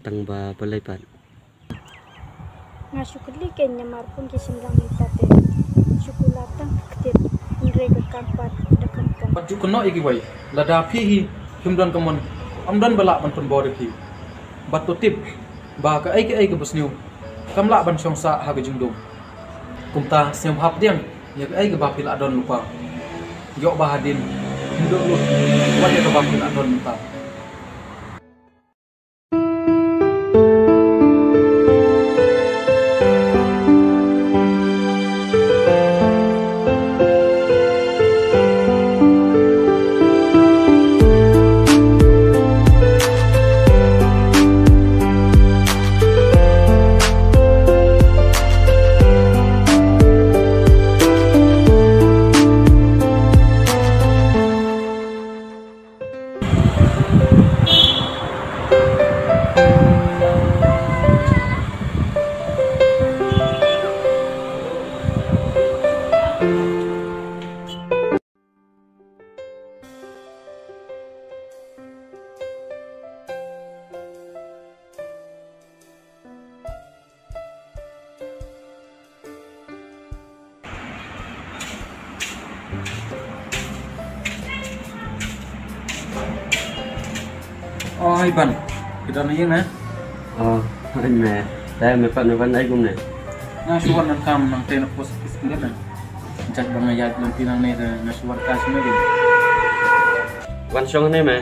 tang ba balai pan nga syukuli kenya marpun kisimrang mitate syukulatang ketit nrega kampat da kampong Baju kena iki wai lada phi himdan kamon amdan balak ban pun bore phi batu tip ba ka ai ke busniu kamla ban songsa ha ge jingdum kumta sem hap diang ya ai ke ba pil adon lupa yok bahadin hidup lu wa ya ke ba pil adon lupa Oh, hai ban. Kita nanya na. oh anh mẹ đây mẹ phần ấy cũng này Na suwan nan kam nang tena pos kiskilet na. Jak bang ayat lang tinang ne na suwan ka sumedi. văn song này mẹ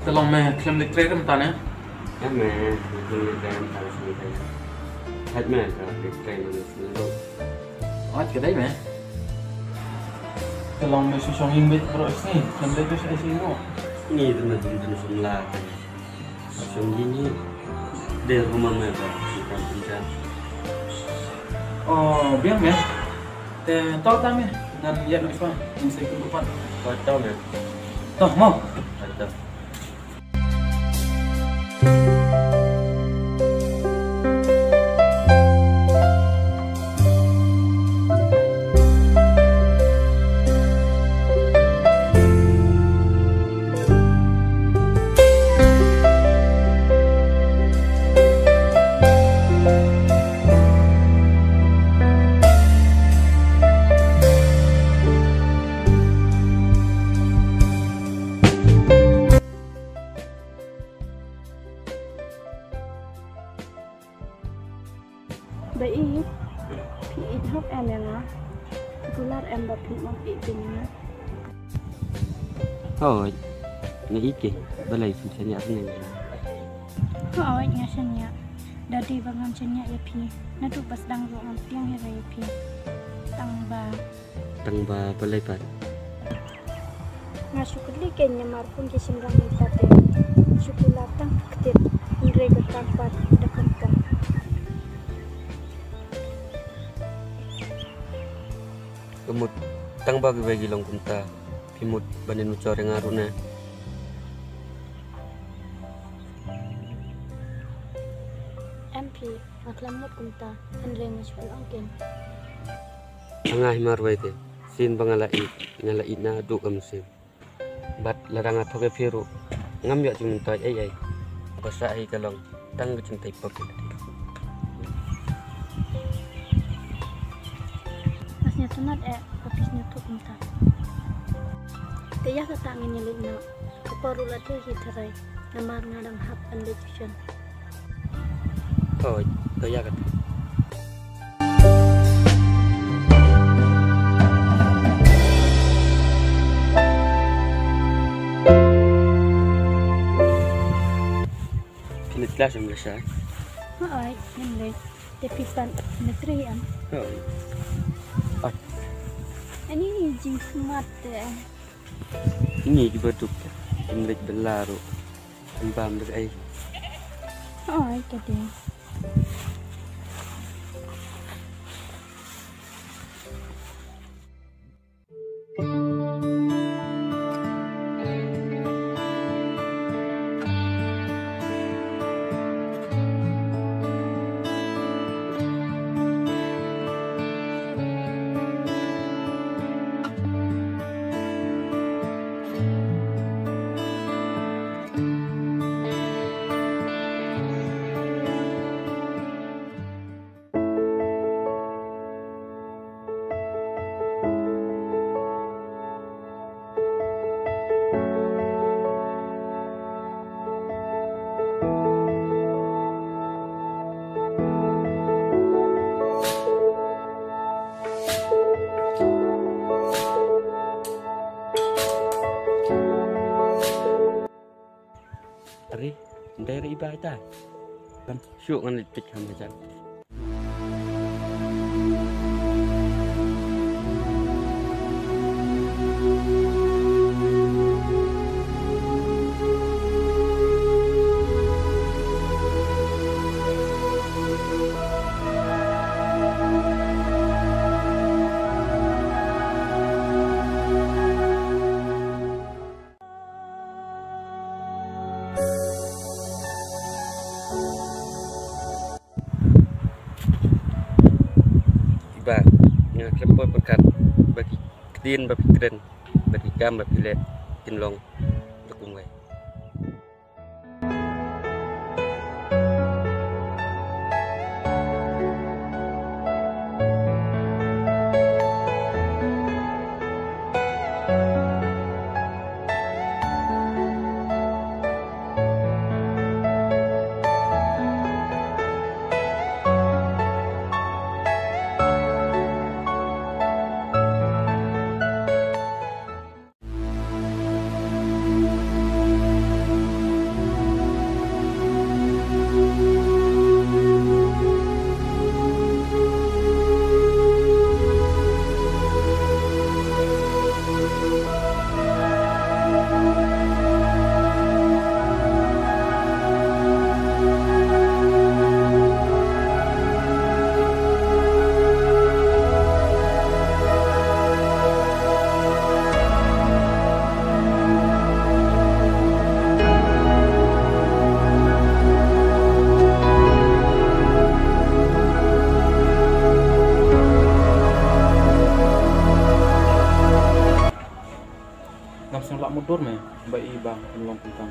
Tolong me klem dik trek tam tan ya. em mẹ mình đang tao suy đây hết mẹ rồi cái cây nó xuống rồi Oh, kedai me. Tolong me susong himbit pro sini. Klem dik sa sini. ini teman-teman semula langsung gini dari rumah mẹ rồi bukan pencet Oh, biang me. Te to tam ya. Dan ya no iswa. Ini saya kudupan. kau tahu mẹ Toh, mau. ada Baik, pi hop em yang ah, kular em bap pi mau pi punya. thôi nghĩ kì balai pencetnya apa nih Kau awak ngasanya, dari bangun cenya ya pi, nadu pas dang ruang tiang ya ya pi, tangba. tang ba balai pan Nga syukuli kenya marpun kisimrang mitate syukulatang ketit nrega kampat da kampong kemut tang ba bagi long kunta pimut banin ucor yang aruna MP aklamut kunta andre masyul angkin tengah marwai te sin bangalai ngalai na du musim bat larang atau ke biru ngam ya cuma toy ai basa ai kalong tang cintai pok masnya tunat habisnya tu kunta Kaya kata nginyelit na kaparula tu hitarai namar ngadang hap andejusan thôi kaya kata pinit kelas yang selesai Hai, nilai tapi pan negeri am. oh Ini jing smart deh. ini juga tuh pinit belaruembam dari Hai, kade. hari dari ibadah kan syuk ngan licik kami jan Iba nga klepoi perkat bagi kedin bagi keren bagi gam bagi let kinlong tukung wai ngam sang lak mudur me bai iba kinlong tentang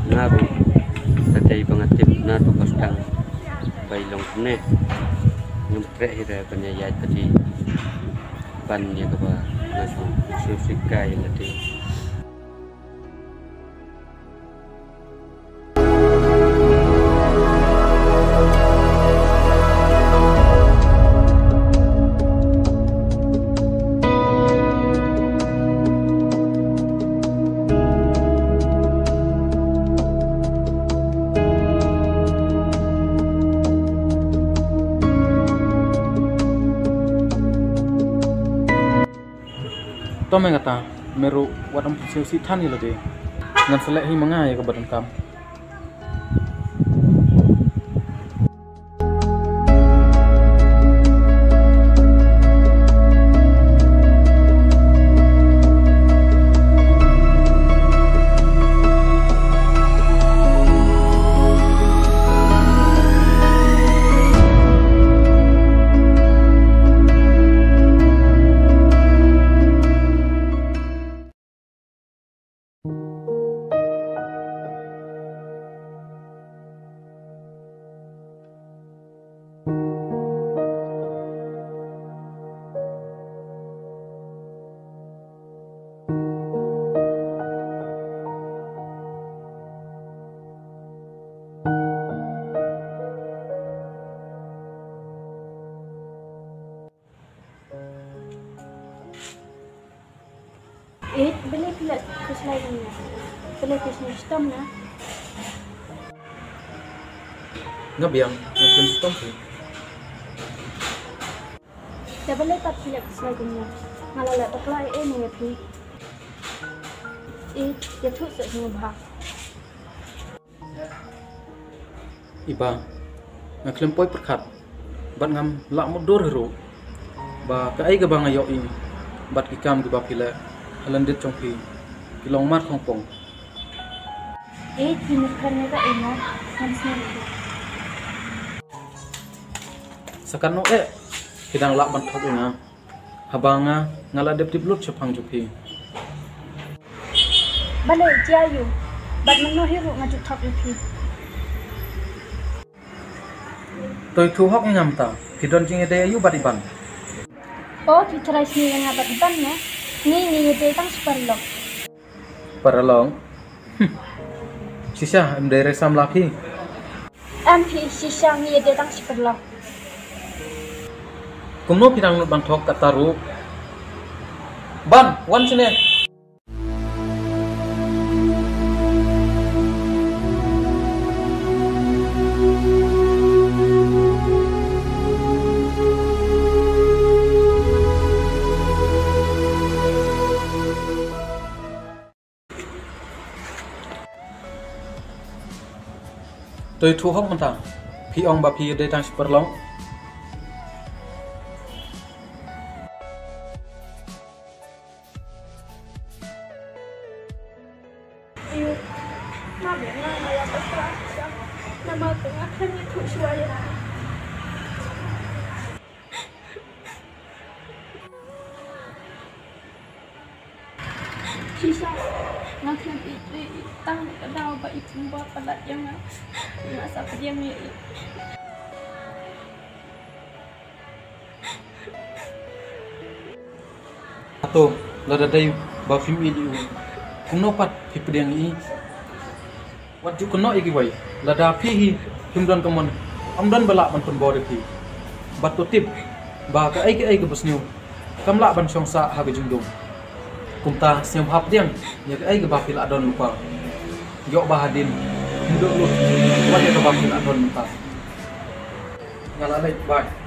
naru tadai bangatip naru kostang bailong ne ngempre hira penyayat tadi ban ya kaba nasu susikai lati to me ngata meru wadam si thani lade ngan selek hi mangai ka badan kam beli pula keselainya beli kisah sistem na ngabiang ngapun stom si dah beli tak pula keselainya ngalah paklai ni ya pi ya tu semua bah iba ngaklem poi perkat bat ngam lak mudur hero ba ka ai ka bang ayo in bat ki kam ki ba pila halandit chongpi kilong mar khongpong tinukkannya ka ina hansnya sakano kidang lak ban thok inga habanga ngala dep dip lut chapang jupi balik jayu bat meno hiru ngaju thap ipi toi thu hok ngam ta kidon jing ede ayu bat iban oh kita sini yang abat ban ya ni ide tang superlok paralong sisa em dere sam laki MP sisa ni ide tang superlok kumno kidang lut ban thok kataru ban wan sine tôi thu hốc manta phi ong ba phi de tang superlong Iu, maaf ya, nama ya pasrah. Nama tengah kan itu suaya. Sisa, ngakan itu tang kedau ba ibu buat pelat yang masa dia mi. atau lada day ba film ini kuno pat phi pedang i wat ju kuno igi wai lada phi hi himdan kamon amdan bala ban pun bode phi bat to tip ba ka ai ka busniu kamla ban song sa ha gajung dum kumta sem hap diang ya ka ai ka ba fil adon lupa yo ba hadin hidup lu wa ya ka ba fil adon lupa ngala lai bye